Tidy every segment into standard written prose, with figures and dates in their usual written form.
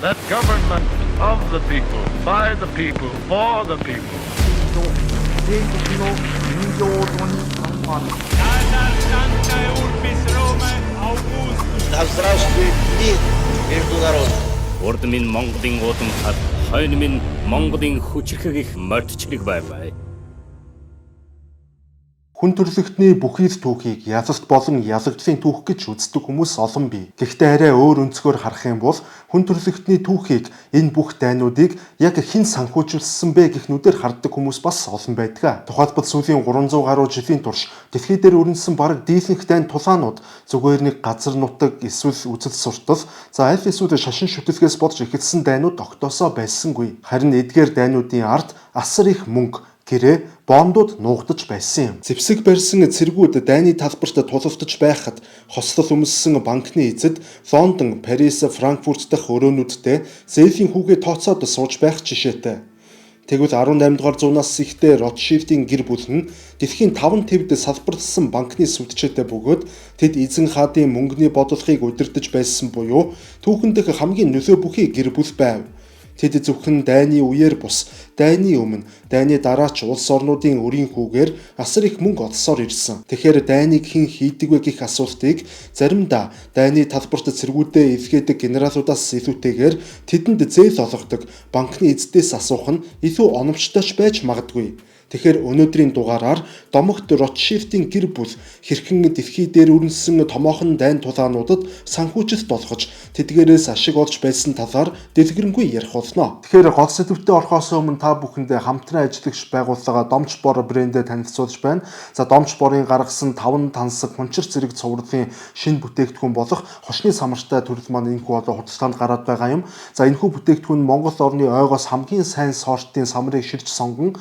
That government of the people, by the people, for the people. Да здравствует мир между народами. Урд минь Монголын удам хад, хойно минь Монголын хүчрхэг их мордчлог байваа. Хүн төрөлхтний бүхийд түүхийг язалт болон ялагдлын түүх гэж үздэг хүмүүс олон бий. Гэхдээ арай өөр өнцгөр харах юм бол хүн төрөлхтний түүхийг энэ бүх дайнуудыг яг хэн санхүүжүүлсэн бэ гэх нүдээр харддаг хүмүүс бас олон байдаг. Тухайлбал сүүлийн 300 гаруй жилийн турш дэлхий дээр өрнөсөн бараг дийлэнх дайн тулаанууд зүгээр нэг газар нутаг эсвэл үзэл суртал аль эсвэл шашин шүтлгээс болж эхэлсэн дайнууд тогтоосоо байсангүй. Харин эдгээр дайнуудын ард асар их мөнгө гэрээ бондууд нуугдаж байсан юм. Зэвсэг барьсан цэргүүд дайны талбарт тулалдаж байхад хослол өмссөн банкны эзэд Лондон, Парис, Франкфурт дахь өрөөнүүдтэй зээлийн хүүгээ тооцоод сууж байх жишээтэй. Тэгвэл 18 дугаар зуунаас ихтэй Ротшильдийн гэр бүл нь дэлхийн 5 твд салбарлсан банкны сүтчээтэй бөгөөд тэд эзэн хаадын мөнгөний бодлогыг удирдах байсан буюу түүхэн дэх хамгийн нөлөө бүхий гэр бүл байв. Тэд зөвхөн дайны үеэр бус, дайны өмнө, дайны дараач улс орнуудын өрийн хүүгээр асар их мөнгө олсоор ирсэн. Тэгэхээр дайныг хэн хийдэг вэ гэх асуултыг заримдаа дайны талбарт цэргүүдээ эвхээдэг генералуудаас илүүтэйгээр тэдэнд зээл олгодог банкны эздээс асуух нь илүү оновчтойч байж магадгүй. Тэгэхээр өнөөдрийн дугаараар домогт Ротшильдийн гэр бүл хэрхэн дэлхий дээр өрнөсөн томоохон дайн тулаануудад санхүүжилт болгож тэдгээрээс ашиг олж байсан талаар дэлгэрэнгүй ярих болно. Тэгэхээр гол сэдвүүдэд орохоос өмнө та бүхэндээ хамтран ажиллагч байгууллага Домч Бор брэндэд танилцуулж байна. За Домч Борын гаргасан 5 тансаг хүнчир зэрэг цувралын шинэ бүтээгдэхүүн болох хошны самартай төрөл маань энэхүү одоо худалдаанд гараад байгаа юм. За энэхүү бүтээгдэхүүн Монгол орны ойгоос хамгийн сайн сортын самрыг шилж сонгон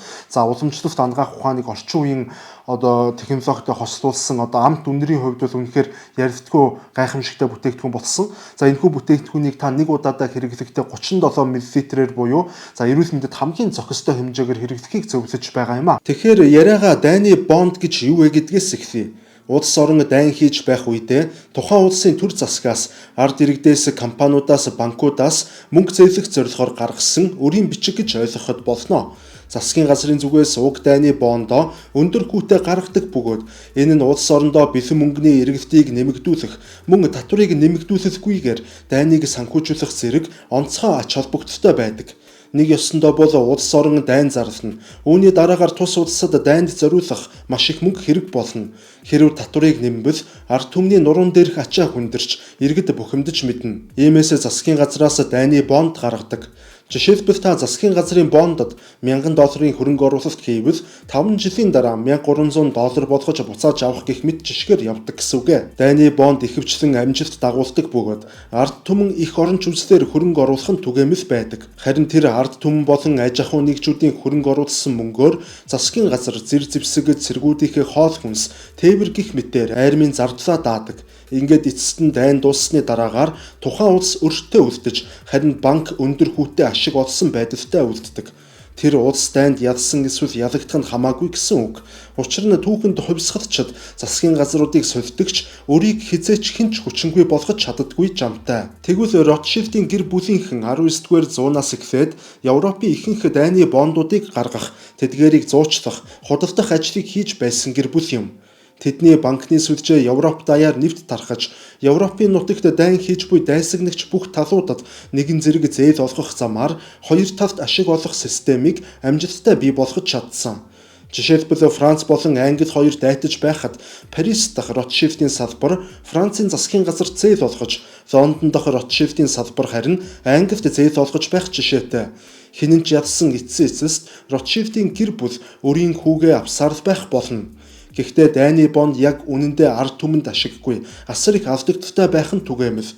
уламжлалт ангаах ухааныг орчин үеийн одоо технологитой хослуулсан одоо амт үнэрийн хувьд бол үнэхээр ярилтгүй гайхамшигтай бүтээгдэхүүн болсон. За энэхүү бүтээгдэхүүнийг та нэг удаадаа хэрэглэхдээ 37 мл-ээр буюу эрүүл мэндэд хамгийн зохистой хэмжээгээр хэрэглэхийг зөвлөж байгаа юм а. Тэгэхээр яриагаа дайны бонд гэж юу вэ гэдгээс эхлэе. Улс орон дайн хийж байх үедээ тухайн улсын төр засгаас ард иргэдээс компаниудаас банкудаас мөнгө зээлэх зорилгоор гаргасан өрийн бичиг гэж ойлгоход болно. Засгийн газрын зүгээс уг дайны бондоо өндөр хүүтэй гаргадаг бөгөөд энэ нь улс орондоо бэлэн мөнгөний эргэлтийг нэмэгдүүлэх, мөн татварыг нэмэгдүүлэхгүйгээр дайныг санхүүжүүлэх зэрэг онцгой ач холбогдолтой байдаг. Нэг ёсондоо бол улс орон дайн зарлана. Үүний дараагаар тус улсад дайнд зориулах маш их мөнгө хэрэг болно. Хэрв татварыг нэмбэл ард түмний нуруунд дээрх ачаа хүндэрч иргэд бухимдаж мэднэ. Иймээс засгийн газраас дайны бонд гаргадаг. Жишээлбэл та засгийн газрын бондод $1000 хөрөнгө оруулалт хийвэл 5 жилийн дараа $1300 болгож буцааж авах гэх мэт жишгээр явдаг гэсэн үг. Дайны бонд ихэвчлэн амжилт дагуулдаг бөгөөд ард түмэн их оронч үзлээр хөрөнгө оруулах нь түгээмэл байдаг. Харин тэр ард түмэн болон аж ахуй нэгжүүдийн хөрөнгө оруулсан мөнгөөр засгийн газар зэр зэвсэг цэргүүдийнхээ хоол хүнс, тээвэр гих мэтээр айрмын зардлаа даадаг. Ингээд эцэст нь дайн дууссаны дараагаар тухайн улс өртөө үлдэж харин банк өндөр хүүтэй ашиг олсон байдалтай үлддэг. Тэр улс дайнд ялсан эсвэл ялагдах нь хамаагүй гэсэн үг. Учир нь түүхэнд хувьсгалчид засгийн газруудыг сольдогч өрийг хизээч хинч хүчингүй болгож чаддаггүй жамтай. Тэгвэл Ротшильдийн гэр бүлийнхэн 19-р зуунаас эхлээд Европын ихэнх дайны бондуудыг гаргах, тэдгээрийг зуучлах, худалдах ажлыг хийж байсан гэр бүл юм. Тэдний банкны сүлжээ Европ даяар нэвт тархаж, Европын нутагт дайн хийж буй дайсагнагч бүх талуудад нэгэн зэрэг зээл олгох замаар хоёр талд ашиг олох системийг амжилттай бий болгож чадсан. Жишээлбэл Франц болон Англи хоёр дайтаж байхад Парис дахь Ротшильдийн салбар Францын засгийн газар зээл олгож, Лондон дахь Ротшильдийн салбар харин Англид зээл олгож байх жишээтэй. Хинэн ч ялсан эцсийн эцэст Ротшильдийн гэр бүл өрийн хүүгээ авсаар байх болно. Гэхдээ дайны бонд яг үнэндээ ард түмэнд ашиггүй, асар их алдагдaltaй байх нь түгээмэл.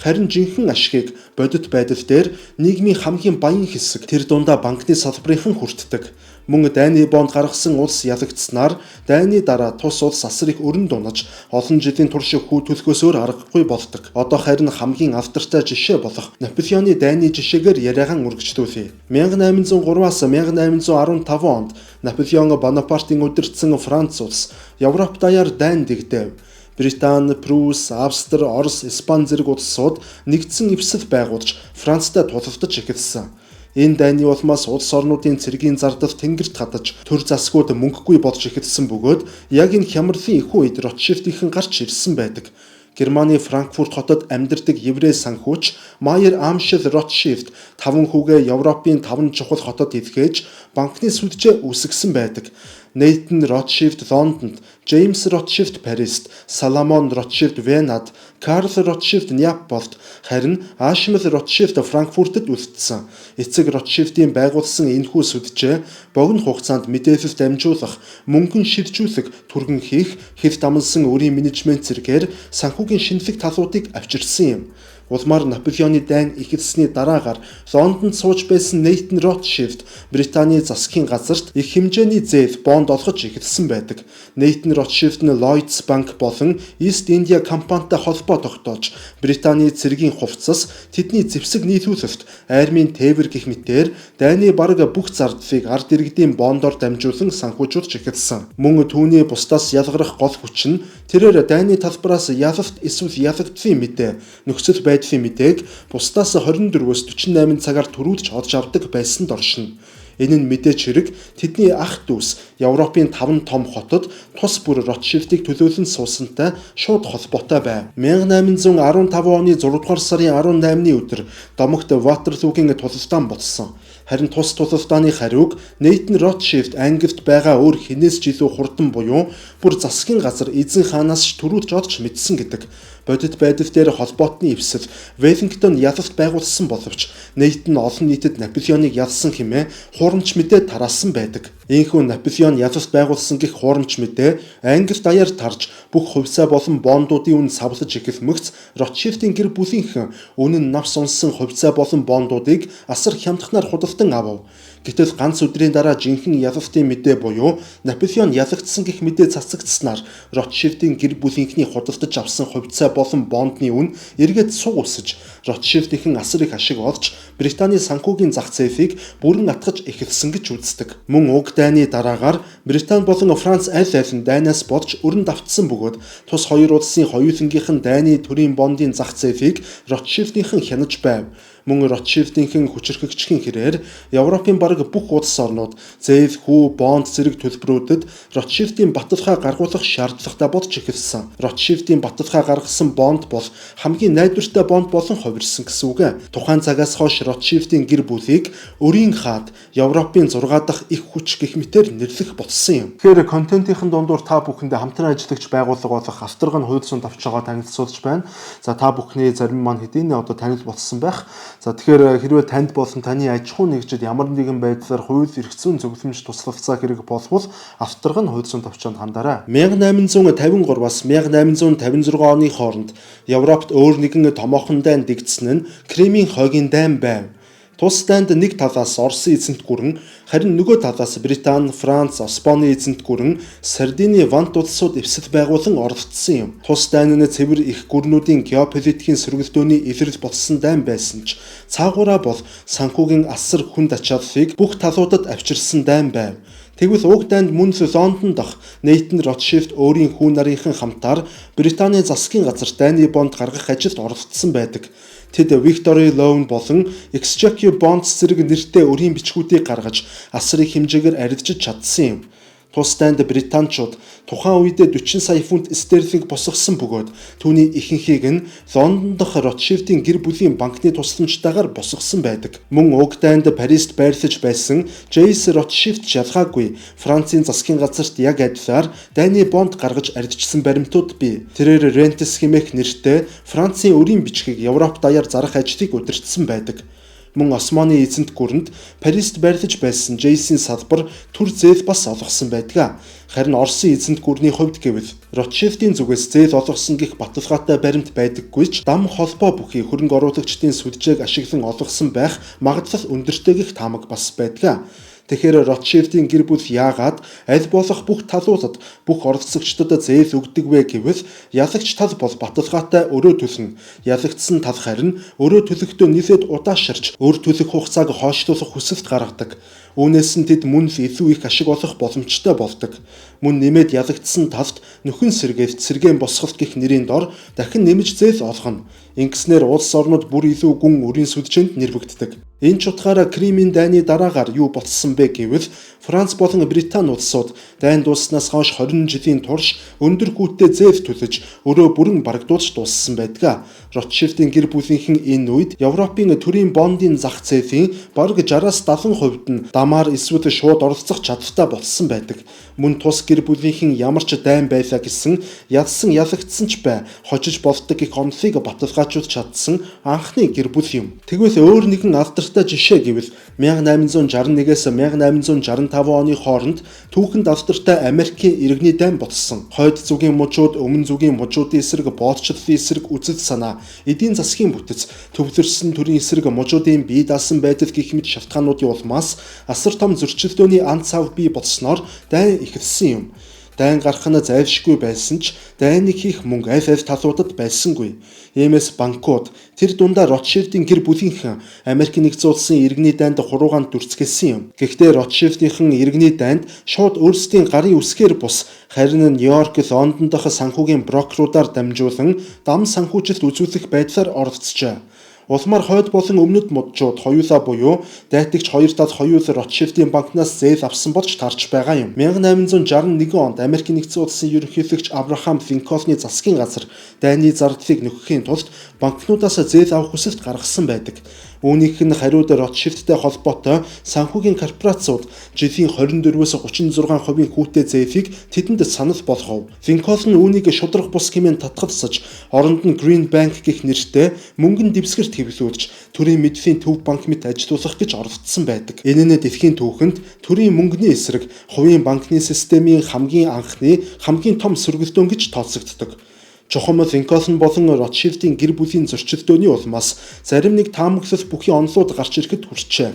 Харин жинхэнэ ашигыг бодит байдал дээр нийгмийн хамгийн баян хэсэг тэр дундаа банкны салбарынхан хүртдэг. Мөн дайны бонд гаргасан улс ялагдсанаар дайны дараа тус улс асар их өрн дунаж олон жилийн турш хүү төлөхөөс өөр аргагүй болдог. Одоо харин хамгийн алдартай жишээ болох Наполеоны дайны жишээгээр яриагаан үргэлжлүүлье. 1803-аас 1815 онд Наполеон Бонапартын удирдсан Франц улс Европ даяар дайн дэгдэв. Британи, Прус, Австри, Орос, Испани зэрэг улсууд нэгдсэн эвсэл байгуулж Францтай тулалдаж эхэлсэн. Энэ дайны улмаас улс орнуудын цэргийн зардал тэнгэрт хадаж төр засгууд мөнгөгүй болж эхэлсэн бөгөөд яг энэ хямралын их үед Ротшильдийнхэн гарч ирсэн байдаг. Германы Франкфурт хотод амьдардаг еврей санхүүч Майер Амшел Ротшильд 5 хүүгээ Европын 5 чухал хотод илгээж банкны сүлжээ үүсгэсэн байдаг. Нейтан Ротшильд Лондонд, Джеймс Ротшильд Парист, Соломон Ротшильд Венад, Карл Ротшильд Неаполд, харин Ашмел Ротшильд Франкфуртод үлдсэн. Эцэг Ротшильдийн байгуулсан энэхүү сүлжээ богино хугацаанд мэдээлэл дамжуулах, мөнгөн шилжүүлэх, түргэн хийх, хэв дамнсан өрийн менежмент зэргээр санхүүгийн шинэлэг талуудыг авчирсан юм. Улмаар Наполеоны дайн эхэлсний дараагаар Лондонд сууж байсан Нейтан Ротшильд Британий засгийн газарт их хэмжээний зээл бонд олгож эхэлсэн байдаг. Нейтан Ротшильд нь Lloyds банк болон East India компанитай холбоо тогтоож Британий цэргийн хувцас тэдний зэвсэг нийлүүлэлт армийн тээвэр гэх мэтээр дайны бараг бүх зардлыг ард иргэдийн бондоор дамжуулан санхүүжүүлж эхэлсэн. Мөн түүний бусдаас ялгарах гол хүч нь тэрээр дайны талбараас ялалт эсвэл ялагдсан мэдээ нөхцөл байдлын мэдээг бусдаас 24-өөс 48 цагаар төрүүлж олж авдаг байсанд оршино. Энэ нь мэдээч хэрэг тэдний ах дүүс Европын 5 том хотод тус бүр Ротшильдыг төлөөлөн суусантай шууд холбоотой байв. 1815 оны 6 дугаар сарын 18-ны өдөр домогт Ватерлуугийн тулалдаан болсон. Харин тус тулалдааны хариуг Нейтан Ротшильд Англид байгаа өөр хинээс ч илүү хурдан буюу бүр засгийн газар эзэн хаанаас ч төрүүлж олж мэдсэн гэдэг. Бодит байдал дээр холбоотны эвсэл Веллингтон ялалт байгуулсан боловч Нейтан олон нийтэд Наполеоныг ялсан хэмээн хуурамч мэдээ тараасан байдаг. Ийхүү Наполеон ялалт байгуулсан гэх хуурамч мэдээ Англи даяар тарж бүх хувьсаа болон бондуудын үн савлаж эхэлмэгц Ротшильдийн гэр бүлийнхэн үнэн навс унсан хувьсаа болон бондуудыг асар хямдхнаар худалдан авав. Гэтэл ганц өдрийн дараа жинхэнэ ялалтын мэдээ буюу Наполеон ялагдсан гэх мэдээ цацагдсанаар Ротшильдийн гэр бүлийнхний худалдаж авсан хувьцаа болон бондны үн эргээд суг өсөж Ротшильдийнхэн асар их ашиг олж Британий санхүүгийн зах зээлийг бүрэн атгаж эхэлсэн гэж үздэг. Мөн уг дайны дараагаар Британи болон Франц аль аль нь дайнаас болж өрөнд автсан бөгөөд тус хоёр улсын хоёулангийнхан дайны төрийн бондын зах зээлийг Ротшильдийнхэн хянаж байв. Мөн Ротшильдийнхэн хүчирхэгчхийн хэрээр Европын бараг бүх улс орнууд зээл, хүү, бонд зэрэг төлбөрүүдэд Ротшильдийн баталгаа гаргуулах шаардлагатай болж эхэлсэн. Ротшильдийн баталгаа гаргасан бонд бол хамгийн найдвартай бонд болон хувирсан гэсэн үг. Тухайн цагаас хойш Ротшильдийн гэр бүлийг өрийн хаад Европын 6 дахь их хүч гэх мэтээр нэрлэх болсон юм. Тэгэхээр контентын дундуур та бүхэндээ хамтран ажиллагч байгууллага болох Австрийн хууль зүйн давч байгаа танилцуулж байна. За та бүхний зарим маань хэдийнэ одоо танил болсон байх. За тэгэхээр хэрвээ танд болон таны аж ахуй нэгжид ямар нэгэн байдлаар хууль эрх зүйн зөвлөмж туслалцаа хэрэг болвол Австрийн хууль зүйн давчинд хандаарай. 1853-аас 1856 оны хооронд Европт өөр нэгэн томоохон дайн дэгдсэн нь Кремийн хойгийн дайн байв. Тус дайнд нэг талаас Оросын эзэнт гүрэн, харин нөгөө талаас Британи, Франц, Испани эзэнт гүрэн, Сардины вант улсууд эвсэл байгуулан оролцсон юм. Тус дайн нь цэвэр их гүрнүүдийн геополитикийн сөргөлдөөний илрэл болсон дайн байсан ч цаагаараа бол санхүүгийн асар хүнд ачааллыг бүх талуудад авчирсан дайн байв. Тэгвэл уг дайнд мөн Лондон дах Нейтан Ротшильд өөрийн хүү нарынхан хамтаар Британий засгийн газар дайны бонд гаргах ажилд оролцсон байдаг. Тэд Victory Loan болон Exchequer Bonds зэрэг нэртэй өрийн бичгүүдийг гаргаж асар их хэмжээгээр арилжиж чадсан юм. Тус дайнд британчууд тухайн үед 40 сая фунт стерлинг босгосон бөгөөд түүний ихэнхийг нь Лондон дах Ротшильдийн гэр бүлийн банкны тусламжтайгаар босгосон байдаг. Мөн уг дайнд Парист байрлаж байсан Джейс Ротшильд ялгаагүй Францын засгийн газарт яг адилаар дайны бонд гаргаж арилжсан баримтууд бий. Тэрээр Rentes хэмээх нэртэй Францын өрийн бичгийг Европ даяар зарах ажлыг удирдсан байдаг. Мөн Османы эзэнт гүрэнд Парист байрлаж байсан Джейсийн салбар төр зээл бас олгосон байдаг. Харин Оросын эзэнт гүрний хувьд гэвэл Ротшильдийн зүгээс зээл олгосон гэх баталгаатай баримт байдаггүй ч дам холбоо бүхий хөрөнгө оруулагчдын сүлжээг ашиглан олгосон байх магадлал өндөртэй гэх таамаг бас байдаг. Тэгэхээр Ротшильдийн гэр бүл яагаад аль болох бүх талуудад бүх оролцогчдод зээл өгдөг вэ гэвэл ялагч тал бол баталгаатай өрөө төлнө. Ялагдсан тал харин өрөө төлөхдөө нийлээд удаашрч өр төлөх хугацааг хойшлуулах хүсэлт гаргадаг. Үүнээс нь тэд мөн илүү их ашиг олох боломжтой болдог. Мөн нэмээд ялагдсан талд нөхөн сэргээд сэргээн босгох гэх нэрийн дор дахин нэмж зээл олгоно. Ингэснээр улс орнууд бүр илүү гүн үрийн сүлжээнд нэрвэгддэг. Энэ ч утгаараа Кримийн дайны дараагаар юу болсон бэ гэвэл Франц болон Британи улсууд дайн дууснаас хойш 20 жилийн турш өндөр хүүтэй зээл төлөж өрөө бүрэн барагдуулж дууссан байдаг. Ротшильдийн гэр бүлийнхэн энэ үед Европын төрийн бондын зах зээлийн бараг 60-70% нь дамаар эсвэл шууд оролцох чадвартай болсон байдаг. Мөн тус гэр бүлийнхэн ямар ч дайн байлаа гэсэн ялсан ялагдсан ч бай хожиж болдог гэх онолыг баталгаажуулж чадсан анхны гэр бүл юм. Тэгвэл өөр нэгэн алдартай жишээ гэвэл 1861-ээс 1865 оны хооронд түүхэнд алдартай Америкийн иргэний дайн болсон. Хойд зүгийн мужууд өмнө зүгийн мужуудын эсрэг боодчлолын эсрэг үзэл санаа, эдийн засгийн бүтэц, төвлөрсөн төрийн эсрэг мужуудын бие даасан байдал гэх мэт шалтгаануудын улмаас асар том зөрчилдөөний ан цав бий болсноор дайн ихэлсэн юм. Дайн гарах нь зайлшгүй байсан ч дайныг хийх мөнгө аль талуудад байсангүй. Иймээс банкуд тэр дундаа Ротшильдийн гэр бүлийнхэн Америк нэгдсэн улсын иргэний дайнд хуруугаанд дүрцгэлсэн юм. Гэхдээ Ротшильдийнхэн иргэний дайнд шууд өөрсдийн гарын үсгээр бус харин Нью-Йорк, Лондон дахь санхүүгийн брокеруудаар дамжуулан дам санхүүжилт үзүүлэх байдлаар оролцжээ. Улмаар хойд болон өмнөд мужууд хоёулаа буюу дайтагч 272 Ротшильдийн банкнаас зээл авсан болж тарж байгаа юм. 1861 онд Америк нэгдсэн улсын ерөнхийлөгч Абрахам Линкольны засгийн газар дайны зардлыг нөхөхийн тулд банкнуудаас зээл авах хүсэлт гаргасан байдаг. Үүнийх нь хариуд Ротшильдтэй холбоотой санхүүгийн корпорациуд жилийн 24-өөс 36% хүүтэй зээлийг тэдэнд санал болгов. Линкольн үүнийг шудраг бус хэмээн татгалзаж, оронд нь Green Bank гэх нэртэй мөнгөн дэвсгэрт хэвлүүлж, төрийн мэдлийн төв банк мэт ажиллах гэж оролдсон байдаг. Энэ нь дэлхийн түүхэнд төрийн мөнгөний эсрэг хувийн банкны системийн хамгийн анхны, хамгийн том сөргөлдөөн гэж тооцогддог. Чухам Линкольн болон Ротшильдийн гэр бүлийн зөрчилдөөний улмаас зарим нэг таамаглал бүхий онолууд гарч ирэхэд хүрчээ.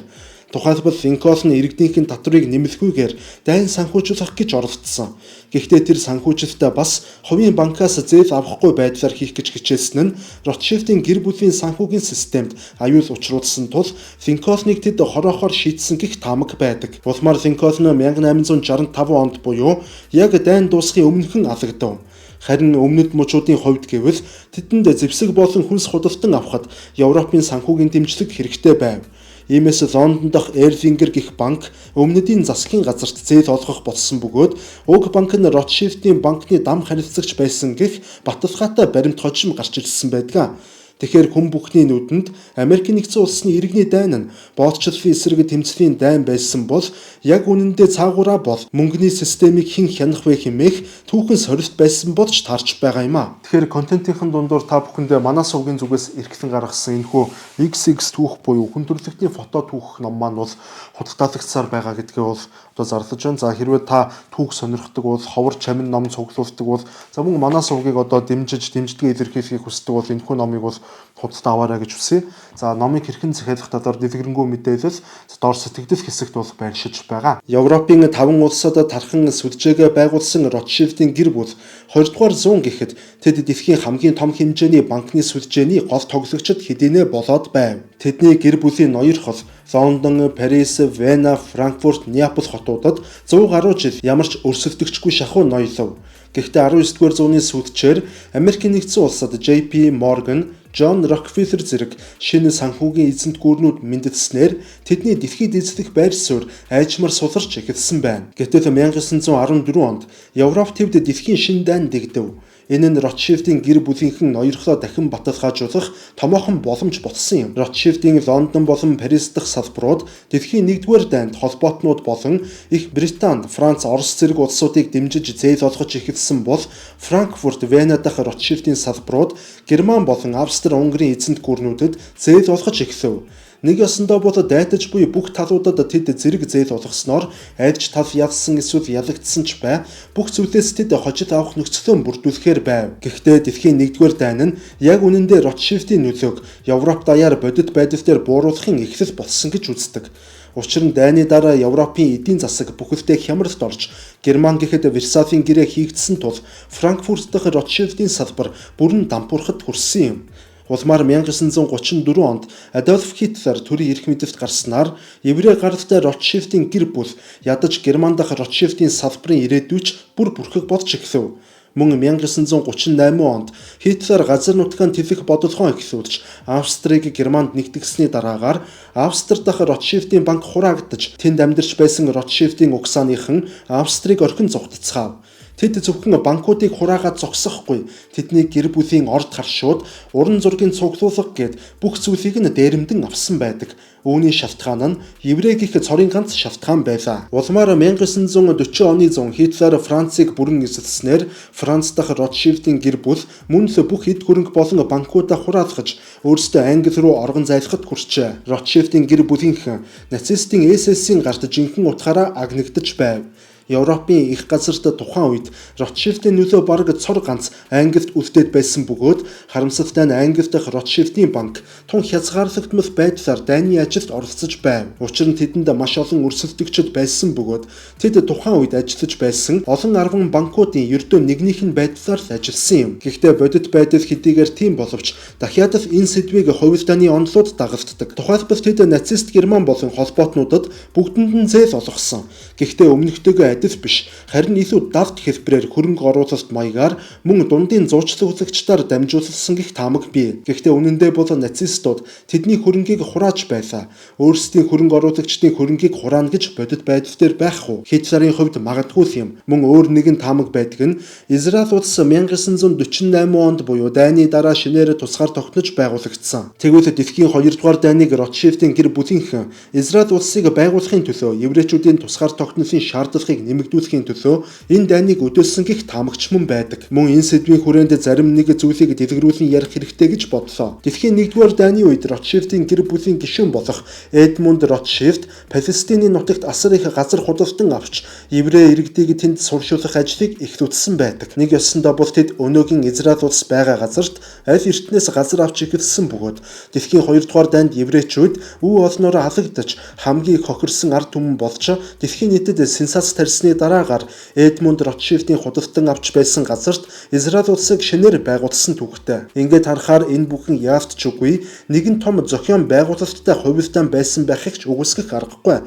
Тухайлбал Линкольн иргэдийнхэн татварыг нэмэлгүйгээр дайн санхүүжүүлэх гэж оролдсон. Гэхдээ тэр санхүүжилтээ бас хувийн банкаас зээл авахгүй байдлаар хийх гэж хичээсэн нь Ротшильдийн гэр бүлийн санхүүгийн системд аюул учруулсан тул Линкольныг тэд хороохоор шийдсэн гэх таамаг байдаг. Улмаар Линкольн 1865 онд буюу яг дайн дуусхын өмнөхөн алагдав. Харин өмнөд мужуудын хувьд гэвэл тэдэнд зэвсэг болон хүнс худалдан авахд Европын санхүүгийн дэмжлэг хэрэгтэй байв. Иймээс Лондон дахь Эрлингер гэх банк өмнөдийн засгийн газарт зээл олгох болсон бөгөөд уг банк нь Ротшильдийн банкны дам харилцагч байсан гэх баталгаатай баримт хожим гарч ирсэн байдаг. Тэгэхээр хүн бүхний нүдэнд Америк нэгдсэн улсны иргэний дайн нь боодчлолын эсрэг тэмцлийн дайн байсан бол яг үнэндээ цаагаараа бол мөнгөний системийг хэн хянах вэ хэмээх түүхэн сорилт байсан болж таарч байгаа юм а. Тэгэхээр контентын дундуур та бүхэндээ манай сувгийн зүгээс эргэлэн гаргасан энэхүү XX түүх буюу хүн төрөлхтний фото түүх ном маань бол худалдаалагдсаар байгаа гэдгээ бол одоо зарлаж байна. За хэрвээ та түүх сонирхдаг бол ховор чамин ном цуглуулдаг бол за мөн манай сувгийг одоо дэмждгээ илэрхийлэхийг хүсдэг бол энэхүү номыг бол худалдаа аваарай гэж хүсье. За номыг хэрхэн захиалах талаар дэлгэрэнгүй мэдээлэл доор сэтгэгдэл хэсэгт бол байршиж байгаа. Европын 5 улсад тархан сүлжээгээ байгуулсан Ротшильдийн гэр бүл 20 дугаар зуун гэхэд тэд дэлхийн хамгийн том хэмжээний банкны сүлжээний гол тоглогчид хэдийнэ болоод байв. Тэдний гэр бүлийн ноёр хол Лондон, Парис, Вена, Франкфурт, Неаполь хотуудад 100 гаруй жил ямар ч өрсөлдөгчгүй шахуу ноёлов. Гэхдээ 19-р зууны сүүлчээр Америк нэгдсэн улсад JP Morgan, John Rockefeller зэрэг шинэ санхүүгийн эзэнт гүрнүүд мэндэлснээр тэдний дэлхийд эзлэх байр суурь айжмар суларч эхэлсэн байна. Гэтэл 1914 онд Европ төвд дэлхийн шинэ дайн дэгдэв. Энэ нь Ротшильдийн гэр бүлийнхэн ноёрхлоо дахин баталгаажуулах томоохон боломж болсон юм. Ротшильдийн Лондон болон Парис дахь салбарууд дэлхийн 1-р дайнд холбоотнууд болон Их Британд, Франц, Орос зэрэг улсуудыг дэмжиж зээл олгож эхэлсэн бол Франкфурт, Вена дахь Ротшильдийн салбарууд Герман болон Австри-Унгарын эзэнт гүрнүүдэд зээл олгож эхлэв. Нэг ясандаа бол дайтаж буй бүх талуудад тэд зэрэг зээл олгосноор айлч тал ялсан эсвэл ялагдсан ч бай бүх зүйлээс тэд хожид авах нөхцөлөө бүрдүүлэхээр байв. Гэхдээ дэлхийн 1-р дайн нь яг үнэндээ Ротшильдийн нөлөөг Европ даяар бодит байдал дээр бууруулахын эхлэл болсон гэж үздэг. Учир нь дайны дараа Европын эдийн засаг бүхэлдээ хямралд орж Герман гэхэд Версалийн гэрээ хийгдсэн тул Франкфурт дахь Ротшильдийн салбар бүрэн дампуурахад хүрсэн юм. Улмаар 1934 онд Адольф Хитлер төрийн эрх мэдэлд гарснаар еврей гаралтай Ротшильдийн гэр бүл ядаж Герман дахь Ротшильдийн салбарын ирээдүйч бүр бүрхэг болж эхлэв. Мөн 1938 онд Хитлер газар нутгаан тэлэх бодлогоо эхлүүлж Австрийг Германд нэгтгэсний дараагаар Австри дахь Ротшильдийн банк хураагдаж тэнд амьдарч байсан Ротшильдийн угсааныхан Австрийг орхин зугтцгаав. Тэд зөвхөн банкуудыг хураагаад зогсохгүй, тэдний гэр бүлийн орд харшууд, уран зургийн цуглуулга гээд бүх зүйлийг нь дээрэмдэн авсан байдаг. Үүний шалтгаан нь еврей гих цорын ганц шалтгаан байлаа. Улмаар 1940 оны зун Хитлер Францыг бүрэн эзэлснээр Франц дахь Ротшильдийн гэр бүл мөн л бүх эд хөрөнгө болон банкуудаа хураалгаж өөрсдөө Англи руу оргон зайлахад хүрчээ. Ротшильдийн гэр бүлийнхэн нацистийн SS-ийн гарт жинхэнэ утгаараа агнагдаж байв. Европын их газарт тухайн үед Ротшильдийн нөлөө бараг цор ганц Англид үлдээд байсан бөгөөд харамсалтай нь Англи дахь Ротшильдийн банк тун хязгаарлагдмал байдлаар дайны ажилд оролцож байв. Учир нь тэдэнд маш олон өрсөлдөгчд байсан бөгөөд тэд тухайн үед ажиллаж байсан олон арван банкуудын ердөө нэгнийх нь байдлаар л ажилласан юм. Гэхдээ бодит байдал хэдийгээр тийм боловч дахиад л энэ сэдвийг хувилдааны онолууд дагалддаг. Тухайлбал тэд нацист Герман болон холбоотнуудад бүгдэнд нь зээл олгосон. Гэхдээ өмнөхтэйгээ адил биш. Харин илүү давт хэлбэрээр хөрөнгө оруулалт маягаар мөн дундын зуучлагчдаар дамжуулсан гэх таамаг бий. Гэхдээ үнэндээ бол нацистууд тэдний хөрөнгийг хурааж байлаа. Өөрсдийн хөрөнгө оруулагчдын хөрөнгийг хураана гэж бодит байдал дээр байх уу? Хитлерийн хувьд магадгүй юм. Мөн өөр нэгэн таамаг байдаг нь Израиль улс 1948 онд буюу дайны дараа шинээр тусгаар тогтнож байгуулагдсан. Тэгвэл дэлхийн 2 дугаар дайныг Ротшильдийн гэр бүлийнхэн Израиль улсыг байгуулахын төлөө еврейчүүдийн тусгаар тогтносын шаардлагыг нэмэгдүүлэхийн төлөө энэ дайныг өдөөсөн гэх таамагч мөн байдаг. Мөн энэ сэдвийн хүрээнд зарим нэг зүйлийг дэлгэрүүлэн ярих хэрэгтэй гэж бодлоо. Дэлхийн 1-р дайны үед Ротшильдийн гэр бүлийн гишүүн болох Эдмунд Ротшильд Палестины нутагт асар их газар худалдан авч еврей иргэдийг тэнд суршуулах ажлыг эхлүүлсэн байдаг. Нэг ёсондоо бол тэд өнөөгийн Израиль улс байгаа газарт аль эртнээс газар авч эхэлсэн бөгөөд дэлхийн 2 дугаар дайнд еврейчүүд үе олноор алагдаж хамгийн хохирсон ард түмэн болж дэлхийн нийтэд сенсац тарьсны дараагаар Эдмунд Ротшильдийн худалдан авч байсан газарт Израиль улсыг шинээр байгуулсан түүхтэй. Ингээд харахаар энэ бүхэн яалтч үгүй нэгэн том зохион байгуулалттай хувилдаан байсан байхыг ч үгүйсгэх аргагүй.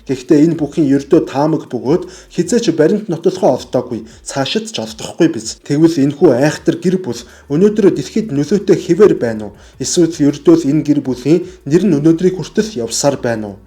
Гэхдээ энэ бүхэн ердөө таамаг бөгөөд хизээч баримт нотолгоо олдоогүй, цаашид ч олдохгүй биз. Тэгвэл энэхүү айхтар гэр бүл өнөөдөр дэлхийд нөлөөтэй хэвээр байна уу? Эсвэл ердөө л энэ гэр бүлийн нэр нь өнөөдрийг хүртэл явсаар байна уу?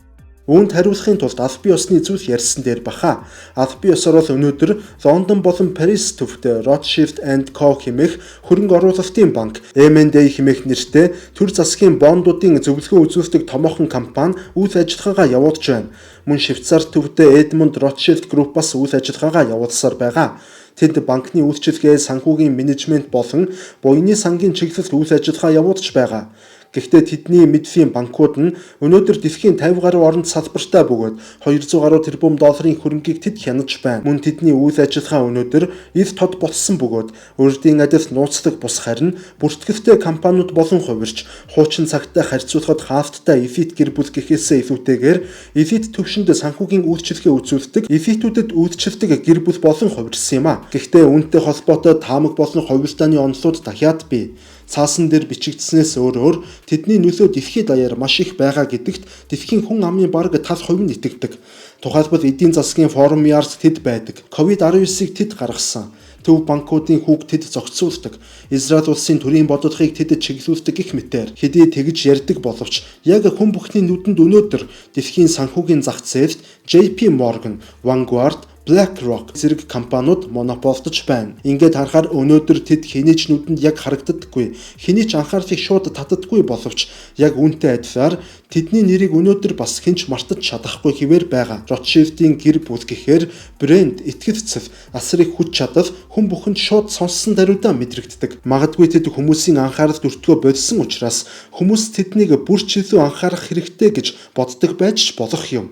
Үүнд хариулахын тулд аль бие усны зүйл ярьсан дээр баха. Аль бие усаар бол өнөөдөр Лондон болон Парис төвд Rothschild & Co хэмээх хөрөнгө оруулалтын банк, M&A хэмээх нэртэй төр засгийн бондуудын зөвлөгөө үзүүлдэг томоохон компани үйл ажиллагаагаа явуулж байна. Мөн Швейцар төвд Edmund Rothschild Group бас үйл ажиллагаагаа явуулсаар байгаа. Тэд банкны үйлчилгээ, санхүүгийн менежмент болон буйны сангийн чиглэлд үйл ажиллагаа явуулж байгаа. Гэхдээ тэдний мэдлийн банкуд нь өнөөдөр дэлхийн 50 гаруй оронд салбартай бөгөөд 200 гаруй тэрбум долларын хөрөнгийг тэд хянаж байна. Мөн тэдний үйл ажиллагаа өнөөдөр ил тод болсон бөгөөд урдын адил нууцлаг бус харин бүртгэлтэй компаниуд болон хувирч хуучин цагтаа харьцуулахад хаалттай элит гэр бүл гэхээсээ илүүтэйгээр элит төвшөнд санхүүгийн үйлчилгээ үзүүлдэг элитүүдэд үйлчилдэг гэр бүл болон хувирсан юм а. Гэхдээ үүнтэй холбоотой таамаг болон хувилдааны онолууд дахиад бий. Цаасан дээр бичигдснээс өөр тэдний нөлөө дэлхийд даяар маш их байгаа гэдэгт дэлхийн хүн амын бараг 70% нь итгэдэг. Тухайлбал эдийн засгийн форум яарс тэд байдаг. COVID-19-ийг тэд гаргасан. Төв банкуудын хүүг тэд зохицуулдаг. Израиль улсын төрийн бодлогыг тэд чиглүүлдэг гэх мэтээр хэдий тэгж ярьдаг боловч яг хүн бүхний нүдэнд өнөөдөр дэлхийн санхүүгийн зах зээлд JP Morgan, Vanguard, BlackRock зэрэг компаниуд монополдож байна. Ингээд харахаар өнөөдөр тэд хэний ч нүдэнд яг харагддаггүй, хэний ч анхаарлыг шууд татдаггүй боловч яг үүнтэй адилаар тэдний нэрийг өнөөдөр бас хинч мартаж чадахгүй хэвээр байгаа. Ротшильдийн гэр бүл гэхээр брэнд, итгэл зүйн, асар их хүч чадал хүн бүхэнд шууд сонссон даруйдаа мэдрэгддэг. Магадгүй тэд хүмүүсийн анхаарал өртгөө бодсон учраас хүмүүс тэднийг бүр ч илүү анхаарах хэрэгтэй гэж боддог байж болох юм.